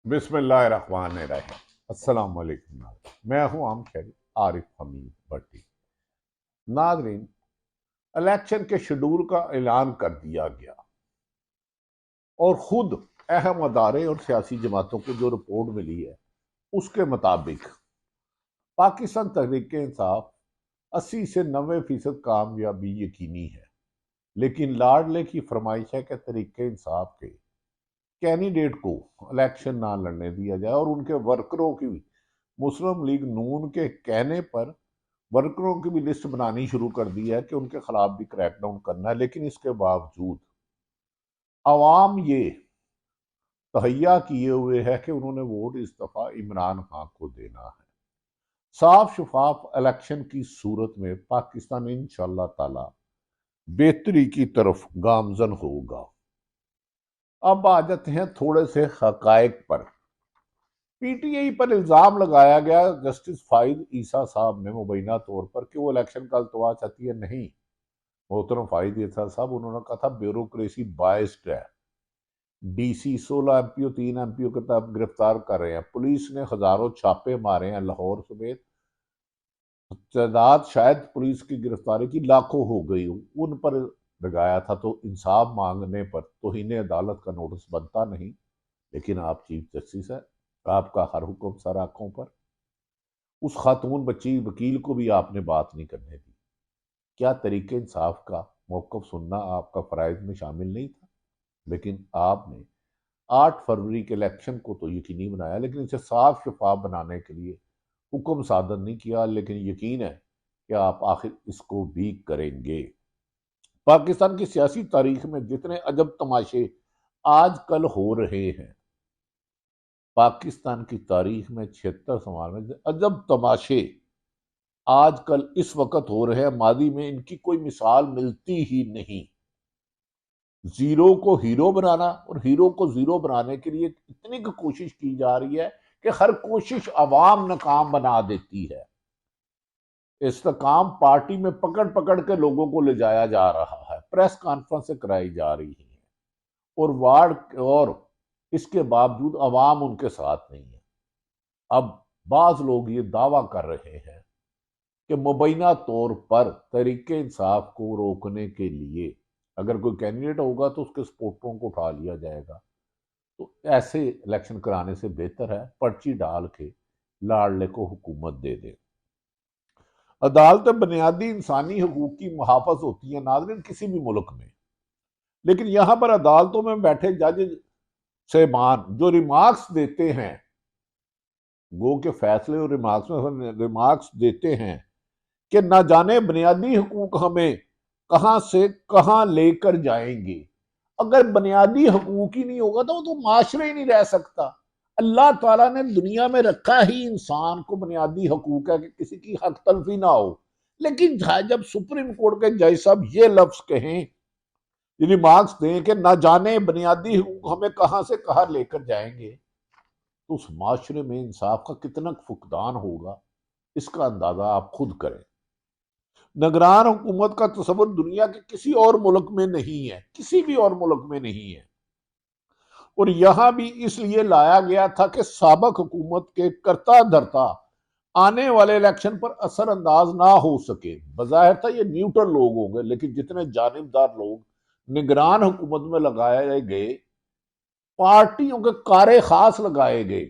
بسم اللہ الرحمن الرحیم۔ السلام علیکم ناظرین، میں ہوں عام شہری عارف حمید بھٹی۔ ناظرین، الیکشن کے شیڈول کا اعلان کر دیا گیا اور خود اہم ادارے اور سیاسی جماعتوں کو جو رپورٹ ملی ہے اس کے مطابق پاکستان تحریک انصاف 80 سے 90% کامیابی یقینی ہے، لیکن لاڈلے کی فرمائش ہے کہ تحریک انصاف کے کینڈیڈیٹ کو الیکشن نہ لڑنے دیا جائے اور ان کے ورکروں کی بھی مسلم لیگ نون کے کہنے پر ورکروں کی بھی لسٹ بنانی شروع کر دی ہے کہ ان کے خلاف بھی کریک ڈاؤن کرنا ہے، لیکن اس کے باوجود عوام یہ تہیا کیے ہوئے ہے کہ انہوں نے ووٹ اس دفعہ عمران خان کو دینا ہے۔ صاف شفاف الیکشن کی صورت میں پاکستان انشاءاللہ تعالی بہتری کی طرف گامزن ہوگا۔ اب آ جاتے ہیں تھوڑے سے حقائق پر۔ پی ٹی آئی پر الزام لگایا گیا جسٹس فائد عیسیٰ صاحب نے مبینہ طور پر کہ وہ الیکشن کا التوا چاہتی ہے۔ نہیں محترم فائد عیسیٰ صاحب، انہوں نے کہا تھا بیوروکریسی بائسڈ ہے، ڈی سی 16 ایم پی او 3 ایم پی او کے تحت گرفتار کر رہے ہیں، پولیس نے ہزاروں چھاپے مارے ہیں، لاہور سمیت تعداد شاید پولیس کی گرفتاری کی لاکھوں ہو گئی ہوں، ان پر لگایا تھا، تو انصاف مانگنے پر توہین عدالت کا نوٹس بنتا نہیں۔ لیکن آپ چیف جسٹس ہے، آپ کا ہر حکم سر آنکھوں پر۔ اس خاتون بچی وکیل کو بھی آپ نے بات نہیں کرنے دی۔ کیا طریقے انصاف کا موقف سننا آپ کا فرائض میں شامل نہیں تھا؟ لیکن آپ نے 8 فروری کے الیکشن کو تو یقینی بنایا، لیکن اسے صاف شفاف بنانے کے لیے حکم صادر نہیں کیا، لیکن یقین ہے کہ آپ آخر اس کو بھی کریں گے۔ پاکستان کی سیاسی تاریخ میں جتنے عجب تماشے آج کل ہو رہے ہیں، پاکستان کی تاریخ میں 76 سال میں عجب تماشے آج کل اس وقت ہو رہے ہیں، ماضی میں ان کی کوئی مثال ملتی ہی نہیں۔ زیرو کو ہیرو بنانا اور ہیرو کو زیرو بنانے کے لیے اتنی کوشش کی جا رہی ہے کہ ہر کوشش عوام ناکام بنا دیتی ہے۔ استحکام پارٹی میں پکڑ پکڑ کے لوگوں کو لے جایا جا رہا ہے، پریس کانفرنسیں کرائی جا رہی ہیں، اور وارڈ اور اس کے باوجود عوام ان کے ساتھ نہیں ہے۔ اب بعض لوگ یہ دعویٰ کر رہے ہیں کہ مبینہ طور پر تحریک انصاف کو روکنے کے لیے اگر کوئی کینڈیڈیٹ ہوگا تو اس کے سپورٹروں کو اٹھا لیا جائے گا، تو ایسے الیکشن کرانے سے بہتر ہے پرچی ڈال کے لاڈلے کو حکومت دے دے۔ عدالتیں بنیادی انسانی حقوق کی محافظ ہوتی ہیں ناظرین کسی بھی ملک میں، لیکن یہاں پر عدالتوں میں بیٹھے جج صاحبان جو ریمارکس دیتے ہیں، گو کے فیصلے اور ریمارکس دیتے ہیں کہ نہ جانے بنیادی حقوق ہمیں کہاں سے کہاں لے کر جائیں گے۔ اگر بنیادی حقوق ہی نہیں ہوگا تو وہ تو معاشرے ہی نہیں رہ سکتا۔ اللہ تعالیٰ نے دنیا میں رکھا ہی انسان کو بنیادی حقوق ہے کہ کسی کی حق تلفی نہ ہو، لیکن جب سپریم کورٹ کے جج صاحب یہ لفظ کہیں، ریمارکس دیں کہ نہ جانے بنیادی حقوق ہمیں کہاں سے کہاں لے کر جائیں گے، تو اس معاشرے میں انصاف کا کتنا فقدان ہوگا، اس کا اندازہ آپ خود کریں۔ نگران حکومت کا تصور دنیا کے کسی اور ملک میں نہیں ہے، کسی بھی اور ملک میں نہیں ہے، اور یہاں بھی اس لیے لایا گیا تھا کہ سابق حکومت کے کرتا دھرتا آنے والے الیکشن پر اثر انداز نہ ہو سکے۔ بظاہر تھا یہ نیوٹرل لوگ ہوں گے، لیکن جتنے جانبدار لوگ نگران حکومت میں لگائے گئے، پارٹیوں کے کارے خاص لگائے گئے،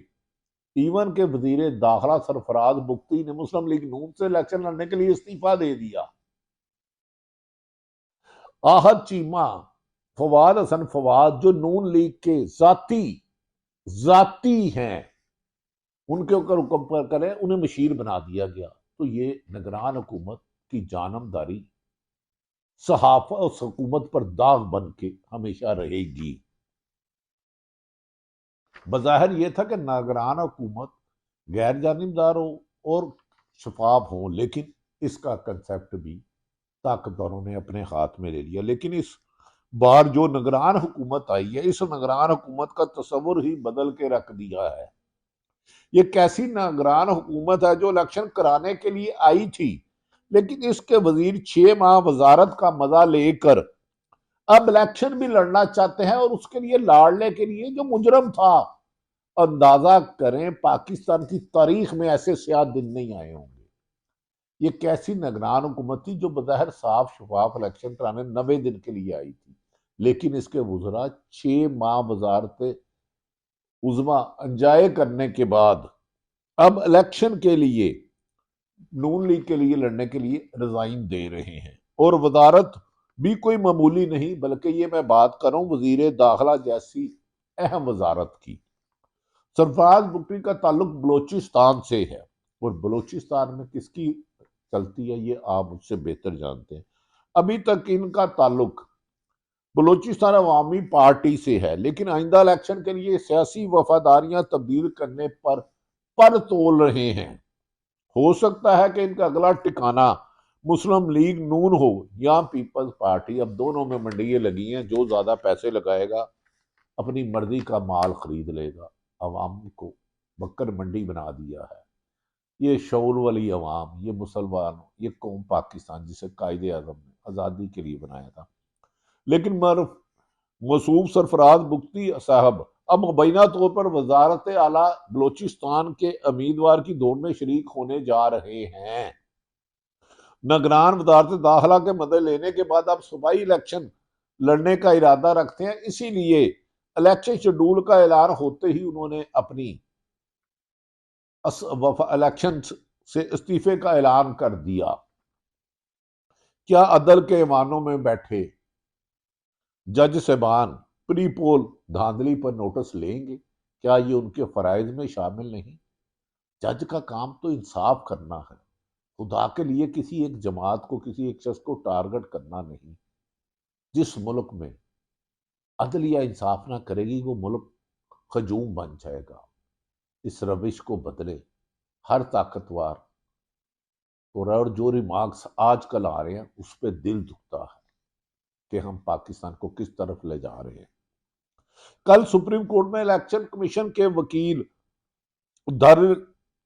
ایون کے وزیر داخلہ سرفراز بگٹی نے مسلم لیگ نون سے الیکشن لڑنے کے لیے استعفیٰ دے دیا۔ آحد چیمہ، فواد حسن فواد جو نون لیگ کے ذاتی ہیں، ان کے اوپر حکم پر کریں، انہیں مشیر بنا دیا گیا۔ تو یہ نگران حکومت کی جانبداری صحافت اور حکومت پر داغ بن کے ہمیشہ رہے گی۔ بظاہر یہ تھا کہ نگران حکومت غیر جانبدار ہو اور شفاف ہو، لیکن اس کا کنسیپٹ بھی طاقتوروں نے اپنے ہاتھ میں لے لیا۔ لیکن اس بار جو نگران حکومت آئی ہے، اس نگران حکومت کا تصور ہی بدل کے رکھ دیا ہے۔ یہ کیسی نگران حکومت ہے جو الیکشن کرانے کے لیے آئی تھی، لیکن اس کے وزیر 6 ماہ وزارت کا مزہ لے کر اب الیکشن بھی لڑنا چاہتے ہیں، اور اس کے لیے لاڈلے کے لیے جو مجرم تھا اندازہ کریں پاکستان کی تاریخ میں ایسے سیاہ دن نہیں آئے ہوں گے۔ یہ کیسی نگران حکومت تھی جو بظاہر صاف شفاف الیکشن کرانے 90 دن کے لیے آئی تھی، لیکن اس کے وزراء 6 ماہ وزارت عظمیٰ انجائے کرنے کے بعد اب الیکشن کے لیے نون لیگ کے لیے لڑنے کے لیے ریزائن دے رہے ہیں، اور وزارت بھی کوئی معمولی نہیں، بلکہ یہ میں بات کروں وزیر داخلہ جیسی اہم وزارت کی۔ سرفراز بگٹی کا تعلق بلوچستان سے ہے، اور بلوچستان میں کس کی چلتی ہے یہ آپ مجھ سے بہتر جانتے ہیں۔ ابھی تک ان کا تعلق بلوچستان عوامی پارٹی سے ہے، لیکن آئندہ الیکشن کے لیے سیاسی وفاداریاں تبدیل کرنے پر تول رہے ہیں۔ ہو سکتا ہے کہ ان کا اگلا ٹھکانہ مسلم لیگ نون ہو یا پیپلز پارٹی۔ اب دونوں میں منڈیاں لگی ہیں، جو زیادہ پیسے لگائے گا اپنی مرضی کا مال خرید لے گا۔ عوام کو بکر منڈی بنا دیا ہے۔ یہ شعور والی عوام، یہ مسلمان، یہ قوم پاکستان جسے قائد اعظم نے آزادی کے لیے بنایا تھا، لیکن موصوف سرفراز بگٹی صاحب اب مبینہ طور پر وزارت اعلیٰ بلوچستان کے امیدوار کی دوڑ میں شریک ہونے جا رہے ہیں۔ نگران وزارت داخلہ کے مدد لینے کے بعد اب صوبائی الیکشن لڑنے کا ارادہ رکھتے ہیں، اسی لیے الیکشن شیڈول کا اعلان ہوتے ہی انہوں نے اپنی الیکشن سے استعفے کا اعلان کر دیا۔ کیا عدل کے ایوانوں میں بیٹھے جج صاحبان پری پول دھاندلی پر نوٹس لیں گے؟ کیا یہ ان کے فرائض میں شامل نہیں؟ جج کا کام تو انصاف کرنا ہے، خدا کے لیے کسی ایک جماعت کو، کسی ایک شخص کو ٹارگٹ کرنا نہیں۔ جس ملک میں عدلیہ انصاف نہ کرے گی وہ ملک ہجوم بن جائے گا۔ اس روش کو بدلے۔ ہر طاقتور اور جو ریمارکس آج کل آ رہے ہیں اس پہ دل دکھتا ہے کہ ہم پاکستان کو کس طرف لے جا رہے ہیں۔ کل سپریم کورٹ میں الیکشن کمیشن کے وکیل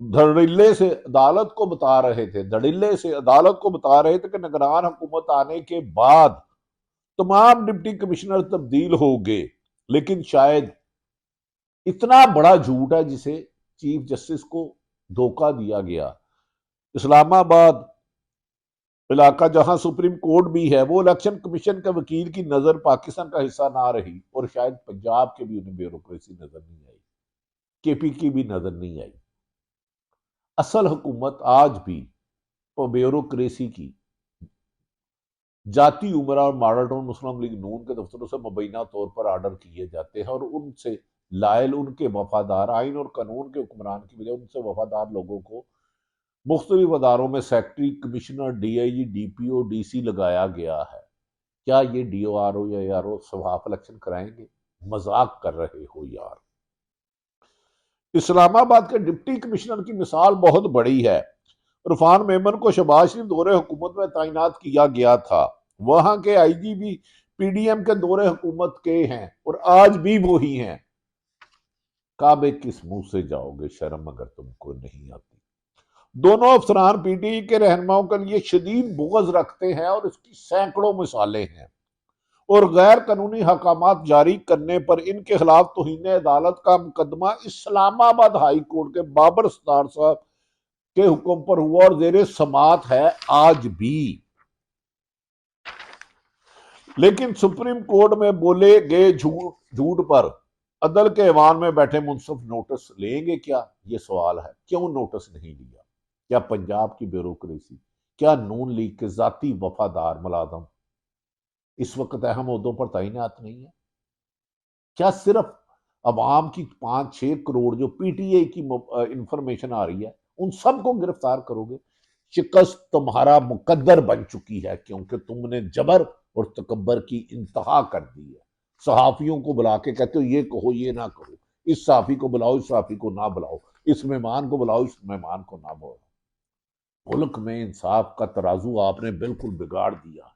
دھڑلے سے عدالت کو بتا رہے تھے کہ نگران حکومت آنے کے بعد تمام ڈپٹی کمشنر تبدیل ہو گئے، لیکن شاید اتنا بڑا جھوٹ ہے جسے چیف جسٹس کو دھوکہ دیا گیا۔ اسلام آباد علاقہ جہاں سپریم کورٹ بھی ہے، وہ الیکشن کمیشن کے وکیل کی نظر پاکستان کا حصہ نہ رہی، اور شاید پنجاب کے بھی انہیں بیوروکریسی نظر نہیں آئی، کے پی کی بھی نظر نہیں آئی۔ اصل حکومت آج بھی بیوروکریسی کی جاتی عمرہ اور ماڈل ٹاؤن مسلم لیگ نون کے دفتروں سے مبینہ طور پر آرڈر کیے جاتے ہیں، اور ان سے لائل، ان کے وفادار، آئین اور قانون کے حکمران کی بجائے ان سے وفادار لوگوں کو مختلف اداروں میں secretary, commissioner, D I G, D P O, D C لگایا گیا ہے۔ کیا یہ ڈی او آر او یا آر او شفاف الیکشن کرائیں گے؟ مذاق کر رہے ہو یار۔ اسلام آباد کے ڈپٹی کمشنر کی مثال بہت بڑی ہے۔ عرفان میمن کو شہباز شریف دور حکومت میں تعینات کیا گیا تھا، وہاں کے آئی جی بھی پی ڈی ایم کے دور حکومت کے ہیں، اور آج بھی وہی ہیں۔ کعبے کس منہ سے جاؤ گے شرم اگر تم کو نہیں آتی۔ دونوں افسران پی ٹی آئی کے رہنماؤں کے لیے شدید بغض رکھتے ہیں، اور اس کی سینکڑوں مثالیں ہیں، اور غیر قانونی احکامات جاری کرنے پر ان کے خلاف توہین عدالت کا مقدمہ اسلام آباد ہائی کورٹ کے بابر ستار صاحب کے حکم پر ہوا اور زیر سماعت ہے آج بھی۔ لیکن سپریم کورٹ میں بولے گئے جھوٹ پر عدل کے ایوان میں بیٹھے منصف نوٹس لیں گے کیا؟ یہ سوال ہے۔ کیوں نوٹس نہیں لیا؟ کیا پنجاب کی بیوروکریسی، کیا نون لیگ کے ذاتی وفادار ملازم اس وقت اہم عہدوں پر تعینات نہیں ہے؟ کیا صرف عوام کی 5-6 کروڑ جو پی ٹی آئی کی انفارمیشن آ رہی ہے ان سب کو گرفتار کرو گے؟ شکست تمہارا مقدر بن چکی ہے، کیونکہ تم نے جبر اور تکبر کی انتہا کر دی ہے۔ صحافیوں کو بلا کے کہتے ہو یہ کہو یہ نہ کہو، اس صحافی کو بلاؤ اس صحافی کو نہ بلاؤ، اس مہمان کو بلاؤ اس مہمان کو نہ بلاؤ۔ ملک میں انصاف کا ترازو آپ نے بالکل بگاڑ دیا ہے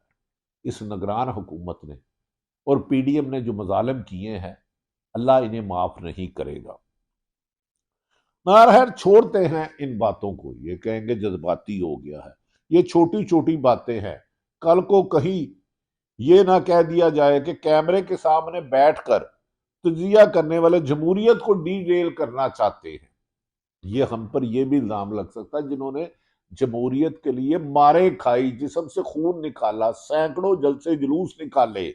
اس نگران حکومت نے، اور پی ڈی ایم نے جو مظالم کیے ہیں اللہ انہیں معاف نہیں کرے گا۔ خیر چھوڑتے ہیں ان باتوں کو، یہ کہیں گے جذباتی ہو گیا ہے، یہ چھوٹی چھوٹی باتیں ہیں۔ کل کو کہیں یہ نہ کہہ دیا جائے کہ کیمرے کے سامنے بیٹھ کر تجزیہ کرنے والے جمہوریت کو ڈی ریل کرنا چاہتے ہیں۔ یہ ہم پر یہ بھی الزام لگ سکتا ہے جنہوں نے جمہوریت کے لیے مارے کھائی، جسم سے خون نکالا، سینکڑوں جلسے جلوس نکالے،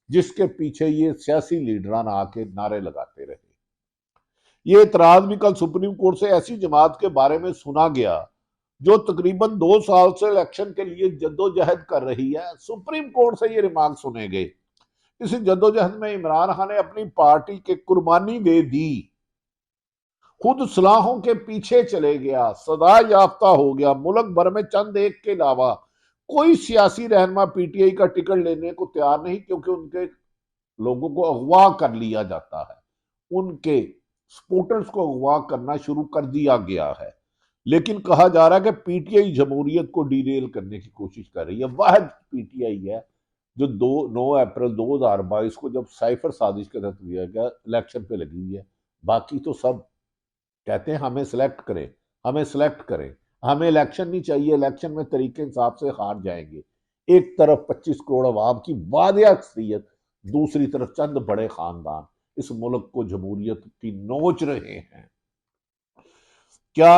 جس کے پیچھے یہ سیاسی لیڈران آ کے نعرے لگاتے رہے۔ یہ اعتراض بھی کل سپریم کورٹ سے ایسی جماعت کے بارے میں سنا گیا جو تقریباً 2 سال سے الیکشن کے لیے جدوجہد کر رہی ہے۔ سپریم کورٹ سے یہ ریمارک سنے گئے۔ اس جدوجہد میں عمران خان نے اپنی پارٹی کے قربانی دے دی، خود صلاحوں کے پیچھے چلے گیا، سزا یافتہ ہو گیا۔ ملک بھر میں چند ایک کے علاوہ کوئی سیاسی رہنما پی ٹی آئی کا ٹکٹ لینے کو تیار نہیں، کیونکہ ان کے لوگوں کو اغوا کر لیا جاتا ہے، ان کے سپورٹرز کو اغوا کرنا شروع کر دیا گیا ہے۔ لیکن کہا جا رہا ہے کہ پی ٹی آئی جمہوریت کو ڈی ریل کرنے کی کوشش کر رہی ہے۔ واحد پی ٹی آئی ہے جو 9 اپریل 2022 کو جب سائفر سازش کے تحت لیا گیا الیکشن پہ لگی ہوئی ہے۔ باقی تو سب کہتے ہیں ہمیں سلیکٹ کریں، ہمیں سلیکٹ کریں، ہمیں الیکشن نہیں چاہیے، الیکشن میں طریقے انصاف سے ہار جائیں گے۔ ایک طرف 25 کروڑ عوام کی واضح اکثریت، دوسری طرف چند بڑے خاندان اس ملک کو جمہوریت کی نوچ رہے ہیں۔ کیا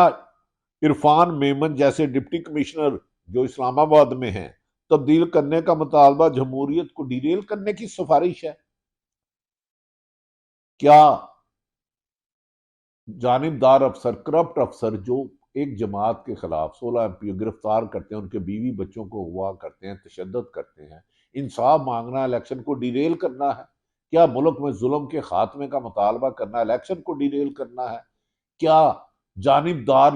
عرفان میمن جیسے ڈپٹی کمشنر جو اسلام آباد میں ہیں تبدیل کرنے کا مطالبہ جمہوریت کو ڈیریل کرنے کی سفارش ہے؟ کیا جانبدار افسر، کرپٹ افسر جو ایک جماعت کے خلاف 16 ایم پی گرفتار کرتے ہیں، ان کے بیوی بچوں کو اغوا کرتے ہیں، تشدد کرتے ہیں، انصاف مانگنا الیکشن کو ڈیریل کرنا ہے؟ کیا ملک میں ظلم کے خاتمے کا مطالبہ کرنا الیکشن کو ڈیریل کرنا ہے؟ کیا جانبدار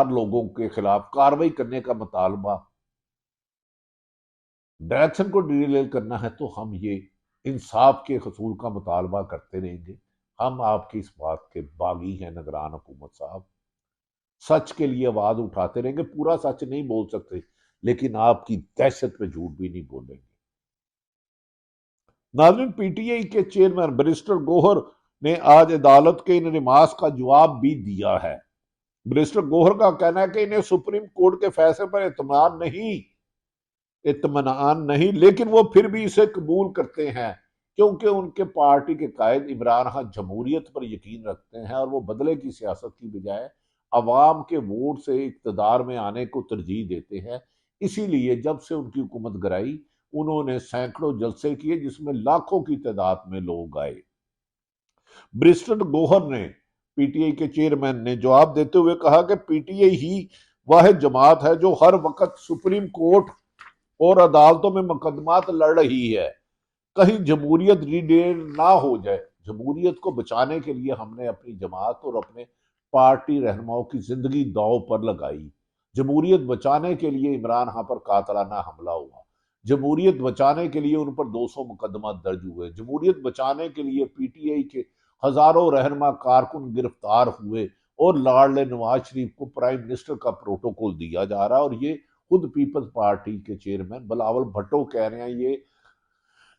لوگوں کے خلاف کارروائی کرنے کا مطالبہ ڈائریکشن کو ڈیریل کرنا ہے؟ تو ہم یہ انصاف کے حصول کا مطالبہ کرتے رہیں گے۔ ہم آپ کی اس بات کے باغی ہیں نگران حکومت صاحب، سچ کے لیے آواز اٹھاتے رہیں گے۔ پورا سچ نہیں بول سکتے، لیکن آپ کی دہشت پہ جھوٹ بھی نہیں بولیں گے۔ ناظرین، پی ٹی آئی کے چیئرمین بیرسٹر گوہر نے آج عدالت کے ان ریمارکس کا جواب بھی دیا ہے۔ بیرسٹر گوہر کا کہنا ہے کہ انہیں سپریم کورٹ کے فیصلے پر اطمینان نہیں، لیکن وہ پھر بھی اسے قبول کرتے ہیں کیونکہ ان کے پارٹی کے قائد عمران خان جمہوریت پر یقین رکھتے ہیں اور وہ بدلے کی سیاست کی بجائے عوام کے ووٹ سے اقتدار میں آنے کو ترجیح دیتے ہیں۔ اسی لیے جب سے ان کی حکومت گرائی انہوں نے سینکڑوں جلسے کیے جس میں لاکھوں کی تعداد میں لوگ آئے۔ بیرسٹر گوہر نے پی ٹی آئی کے چیئرمین نے جواب دیتے ہوئے کہا کہ پی ٹی آئی ہی واحد جماعت ہے جو ہر وقت سپریم کورٹ اور عدالتوں میں مقدمات لڑ رہی ہے، کہیں جمہوریت ریڈیل نہ ہو جائے۔ جمہوریت کو بچانے کے لیے ہم نے اپنی جماعت اور اپنے پارٹی رہنماؤں کی زندگی داؤ پر لگائی۔ جمہوریت بچانے کے لیے عمران خان پر قاتلانہ حملہ ہوا، جمہوریت بچانے کے لیے ان پر 200 مقدمات درج ہوئے، جمہوریت بچانے کے لیے پی ٹی آئی کے ہزاروں رہنما کارکن گرفتار ہوئے اور لاڈلے نواز شریف کو پرائم منسٹر کا پروٹوکول دیا جا رہا ہے۔ اور یہ خود پیپلز پارٹی کے چیئرمین بلاول بھٹو کہہ رہے ہیں یہ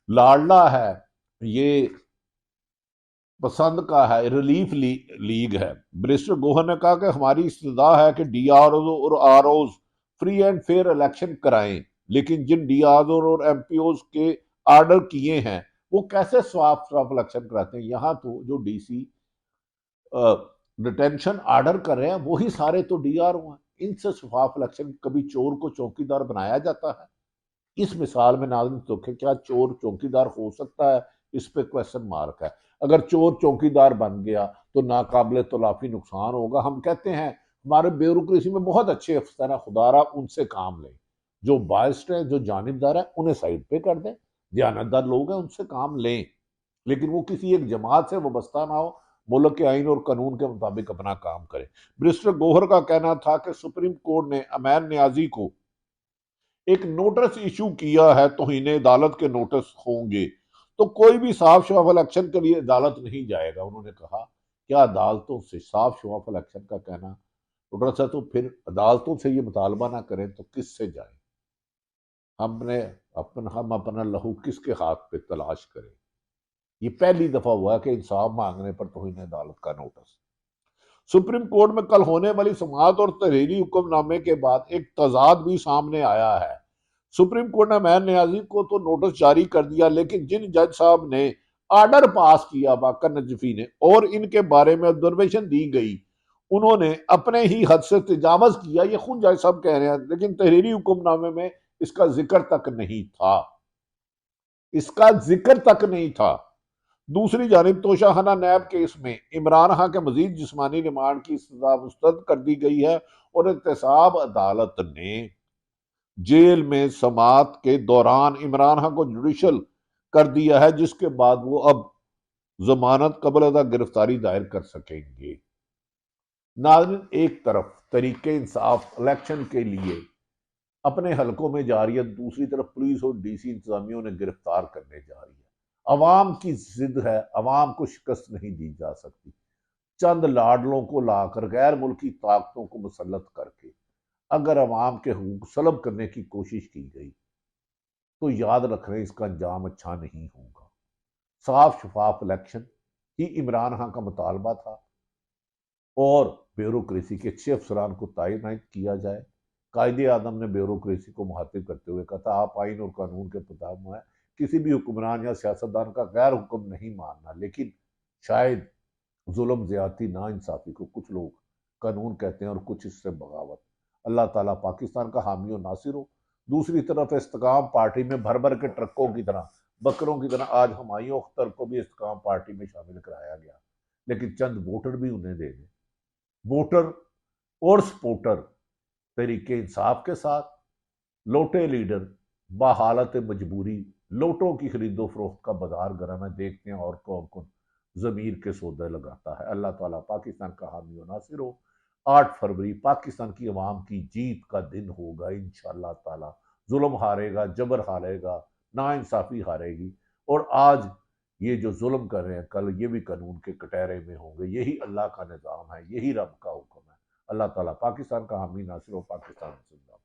لاڈلا ہے، یہ پسند کا ہے، ریلیف لیگ ہے۔ بیرسٹر گوہر نے کہا کہ ہماری استدعا ہے کہ ڈی آر اوز اور R Os free and fair election کرائیں، لیکن جن ڈی آر اور ایم پی اوز کے آرڈر کیے ہیں وہ کیسے صاف الیکشن کراتے ہیں؟ یہاں تو جو ڈی سی ڈیٹینشن آرڈر کر رہے ہیں وہی سارے تو ڈی آر او ہیں۔ ان سے شفاف الیکشن کبھی چور کو چوکی دار بنایا جاتا ہے؟ اس مثال میں ناظرین تو کیا چور چوکی دار ہو سکتا ہے؟ اس پہ کویسچن مارک ہے۔ اگر چور چوکی دار بن گیا تو ناقابل تلافی نقصان ہوگا۔ ہم کہتے ہیں ہمارے بیوروکریسی میں بہت اچھے افسر ہیں، خدا را ان سے کام لیں، جو بائسڈ ہیں، جو جانبدار ہیں انہیں سائڈ پہ کر دیں، دیانتدار لوگ ہیں ان سے کام لیں، لیکن وہ کسی ایک جماعت سے وابستہ نہ ہو، ملک کے آئین اور قانون کے مطابق اپنا کام کرے۔ بیرسٹر گوہر کا کہنا تھا کہ سپریم کورٹ نے امین نیازی کو ایک نوٹس ایشو کیا ہے، توہین عدالت کے نوٹس ہوں گے تو کوئی بھی صاف شفاف الیکشن کے لیے عدالت نہیں جائے گا۔ انہوں نے کہا کیا عدالتوں سے صاف شفاف الیکشن کا کہنا نوٹس ہے تو پھر عدالتوں سے یہ مطالبہ نہ کریں تو کس سے جائیں؟ ہم اپنا لہو کس کے ہاتھ پہ تلاش کریں؟ یہ پہلی دفعہ ہوا کہ انصاف مانگنے پر توہین عدالت کا نوٹس۔ سپریم کورٹ میں کل ہونے والی سماعت اور تحریری حکم نامے کے بعد ایک تضاد بھی سامنے آیا ہے۔ سپریم کورٹ نے امین نیازی کو تو نوٹس جاری کر دیا، لیکن جن جج صاحب نے آرڈر پاس کیا باقر نجفی نے اور ان کے بارے میں آبزرویشن دی گئی، انہوں نے اپنے ہی حد سے تجاوز کیا، یہ خود جج صاحب کہہ رہے ہیں، لیکن تحریری حکم نامے میں اس کا ذکر تک نہیں تھا، اس کا ذکر تک نہیں تھا۔ دوسری جانب توشہ خانہ نیب کیس میں عمران خان کے مزید جسمانی ریمانڈ کی سزا مسترد کر دی گئی ہے اور احتساب عدالت نے جیل میں سماعت کے دوران عمران خان کو جوڈیشل کر دیا ہے، جس کے بعد وہ اب ضمانت قبل ازا گرفتاری دائر کر سکیں گے۔ ناظرین، ایک طرف تحریک انصاف الیکشن کے لیے اپنے حلقوں میں جا رہی ہے، دوسری طرف پولیس اور ڈی سی انتظامیہ نے گرفتار کرنے جا رہی ہے۔ عوام کی ضد ہے، عوام کو شکست نہیں دی جا سکتی۔ چند لاڈلوں کو لا کر غیر ملکی طاقتوں کو مسلط کر کے اگر عوام کے حقوق سلب کرنے کی کوشش کی گئی تو یاد رکھیں اس کا انجام اچھا نہیں ہوگا۔ صاف شفاف الیکشن ہی عمران خان کا مطالبہ تھا اور بیوروکریسی کے 6 افسران کو تعینات کیا جائے۔ قائد اعظم نے بیوروکریسی کو مخاطب کرتے ہوئے کہا تھا آپ آئین اور قانون کے مطابق ہیں، کسی بھی حکمران یا سیاستدان کا غیر حکم نہیں ماننا، لیکن شاید ظلم، زیادتی، نا انصافی کو کچھ لوگ قانون کہتے ہیں اور کچھ اس سے بغاوت۔ اللہ تعالیٰ پاکستان کا حامی و ناصر ہو۔ دوسری طرف استقام پارٹی میں بھر بھر کے ٹرکوں کی طرح، بکروں کی طرح آج ہمایوں اختر کو بھی استقام پارٹی میں شامل کرایا گیا، لیکن چند ووٹر بھی انہیں دے دیں۔ ووٹر اور سپورٹر تحریک انصاف کے ساتھ، لوٹے لیڈر بحالت مجبوری لوٹوں کی خرید و فروخت کا بازار گرم ہے۔ دیکھتے ہیں اور کون ضمیر کے سودے لگاتا ہے۔ اللہ تعالیٰ پاکستان کا حامی و ناصر ہو۔ 8 فروری پاکستان کی عوام کی جیت کا دن ہوگا انشاءاللہ تعالیٰ۔ ظلم ہارے گا، جبر ہارے گا، نا انصافی ہارے گی، اور آج یہ جو ظلم کر رہے ہیں کل یہ بھی قانون کے کٹہرے میں ہوں گے۔ یہی اللہ کا نظام ہے، یہی رب کا حکم ہے۔ اللہ تعالیٰ پاکستان کا حامی ناصر ہو۔ پاکستان زندہ باد۔